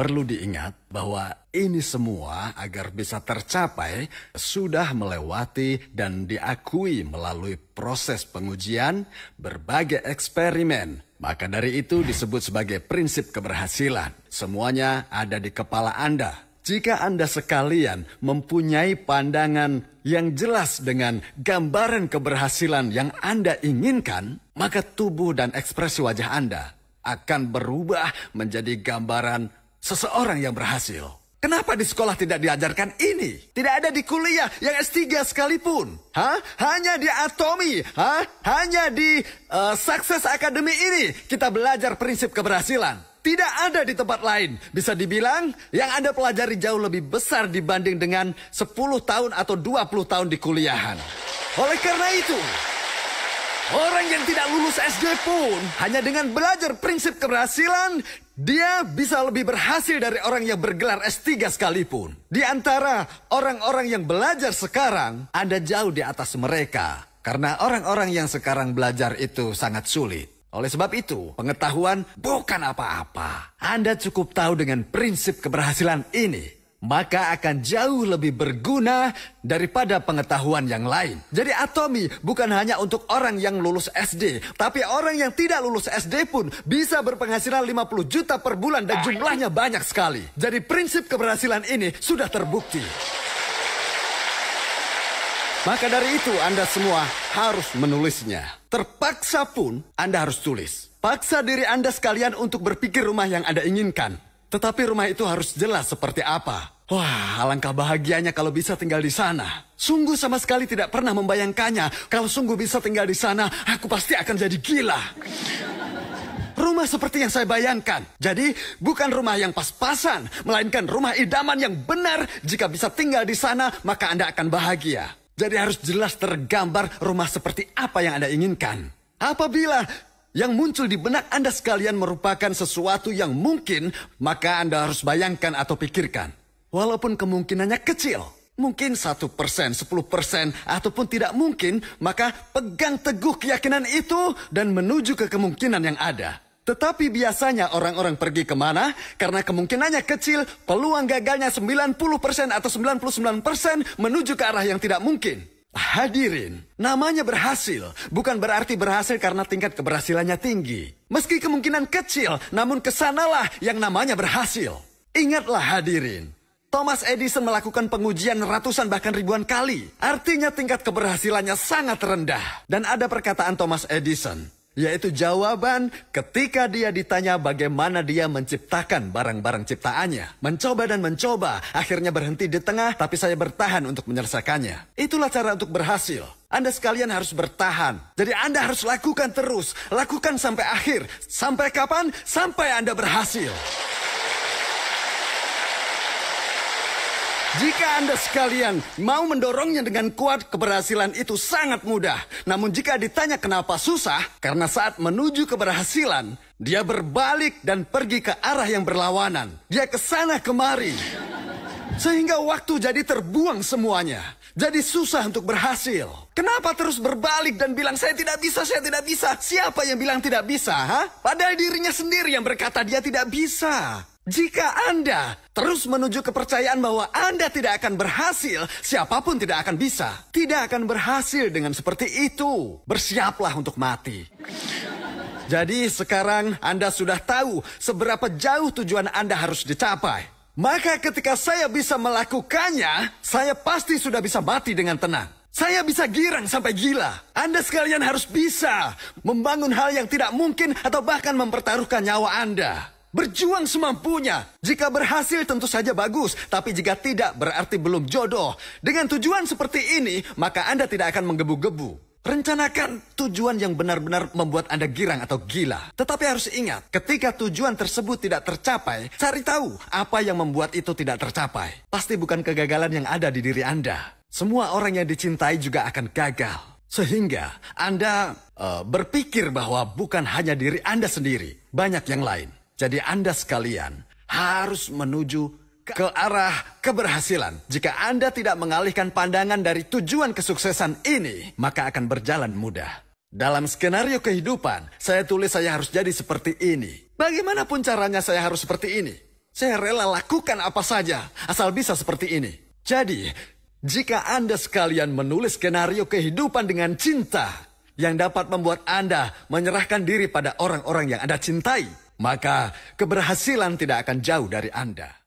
Perlu diingat bahwa ini semua agar bisa tercapai sudah melewati dan diakui melalui proses pengujian, berbagai eksperimen. Maka dari itu disebut sebagai prinsip keberhasilan. Semuanya ada di kepala Anda. Jika Anda sekalian mempunyai pandangan yang jelas dengan gambaran keberhasilan yang Anda inginkan, maka tubuh dan ekspresi wajah Anda akan berubah menjadi gambaran seseorang yang berhasil. Kenapa di sekolah tidak diajarkan ini? Tidak ada di kuliah yang S3 sekalipun. Hanya di Atomi, hanya di Success Academy ini kita belajar prinsip keberhasilan. Tidak ada di tempat lain. Bisa dibilang yang Anda pelajari jauh lebih besar dibanding dengan 10 tahun atau 20 tahun di kuliahan. Oleh karena itu, orang yang tidak lulus SD pun hanya dengan belajar prinsip keberhasilan, dia bisa lebih berhasil dari orang yang bergelar S3 sekalipun. Di antara orang-orang yang belajar sekarang, Anda jauh di atas mereka. Karena orang-orang yang sekarang belajar itu sangat sulit. Oleh sebab itu, pengetahuan bukan apa-apa. Anda cukup tahu dengan prinsip keberhasilan ini, maka akan jauh lebih berguna daripada pengetahuan yang lain. Jadi Atomi bukan hanya untuk orang yang lulus SD, tapi orang yang tidak lulus SD pun bisa berpenghasilan 50 juta per bulan dan jumlahnya banyak sekali. Jadi prinsip keberhasilan ini sudah terbukti. Maka dari itu Anda semua harus menulisnya. Terpaksa pun Anda harus tulis. Paksa diri Anda sekalian untuk berpikir rumah yang Anda inginkan. Tetapi rumah itu harus jelas seperti apa. Wah, alangkah bahagianya kalau bisa tinggal di sana. Sungguh sama sekali tidak pernah membayangkannya. Kalau sungguh bisa tinggal di sana, aku pasti akan jadi gila. Rumah seperti yang saya bayangkan. Jadi, bukan rumah yang pas-pasan, melainkan rumah idaman yang benar. Jika bisa tinggal di sana, maka Anda akan bahagia. Jadi harus jelas tergambar rumah seperti apa yang Anda inginkan. Apabila yang muncul di benak Anda sekalian merupakan sesuatu yang mungkin, maka Anda harus bayangkan atau pikirkan. Walaupun kemungkinannya kecil, mungkin 1%, 10%, ataupun tidak mungkin, maka pegang teguh keyakinan itu dan menuju ke kemungkinan yang ada. Tetapi biasanya orang-orang pergi kemana? Karena kemungkinannya kecil, peluang gagalnya 90% atau 99% menuju ke arah yang tidak mungkin. Hadirin, namanya berhasil bukan berarti berhasil karena tingkat keberhasilannya tinggi. Meski kemungkinan kecil, namun kesanalah yang namanya berhasil. Ingatlah hadirin, Thomas Edison melakukan pengujian ratusan bahkan ribuan kali. Artinya tingkat keberhasilannya sangat rendah. Dan ada perkataan Thomas Edison, yaitu jawaban ketika dia ditanya bagaimana dia menciptakan barang-barang ciptaannya. Mencoba dan mencoba, akhirnya berhenti di tengah, tapi saya bertahan untuk menyelesaikannya. Itulah cara untuk berhasil. Anda sekalian harus bertahan. Jadi Anda harus lakukan terus. Lakukan sampai akhir. Sampai kapan? Sampai Anda berhasil. Jika Anda sekalian mau mendorongnya dengan kuat, keberhasilan itu sangat mudah. Namun jika ditanya kenapa susah, karena saat menuju keberhasilan, dia berbalik dan pergi ke arah yang berlawanan. Dia ke sana kemari. Sehingga waktu jadi terbuang semuanya. Jadi susah untuk berhasil. Kenapa terus berbalik dan bilang saya tidak bisa, saya tidak bisa? Siapa yang bilang tidak bisa? Padahal dirinya sendiri yang berkata dia tidak bisa. Jika Anda terus menuju kepercayaan bahwa Anda tidak akan berhasil, siapapun tidak akan bisa. Tidak akan berhasil dengan seperti itu. Bersiaplah untuk mati. Jadi sekarang Anda sudah tahu seberapa jauh tujuan Anda harus dicapai. Maka ketika saya bisa melakukannya, saya pasti sudah bisa mati dengan tenang. Saya bisa girang sampai gila. Anda sekalian harus bisa membangun hal yang tidak mungkin atau bahkan mempertaruhkan nyawa Anda. Berjuang semampunya. Jika berhasil tentu saja bagus, tapi jika tidak berarti belum jodoh. Dengan tujuan seperti ini, maka Anda tidak akan menggebu-gebu. Rencanakan tujuan yang benar-benar membuat Anda girang atau gila. Tetapi harus ingat, ketika tujuan tersebut tidak tercapai, cari tahu apa yang membuat itu tidak tercapai. Pasti bukan kegagalan yang ada di diri Anda. Semua orang yang dicintai juga akan gagal. Sehingga Anda berpikir bahwa bukan hanya diri Anda sendiri, banyak yang lain. Jadi Anda sekalian harus menuju ke arah keberhasilan. Jika Anda tidak mengalihkan pandangan dari tujuan kesuksesan ini, maka akan berjalan mudah. Dalam skenario kehidupan, saya tulis saya harus jadi seperti ini. Bagaimanapun caranya saya harus seperti ini. Saya rela lakukan apa saja, asal bisa seperti ini. Jadi, jika Anda sekalian menulis skenario kehidupan dengan cinta yang dapat membuat Anda menyerahkan diri pada orang-orang yang Anda cintai, maka keberhasilan tidak akan jauh dari Anda.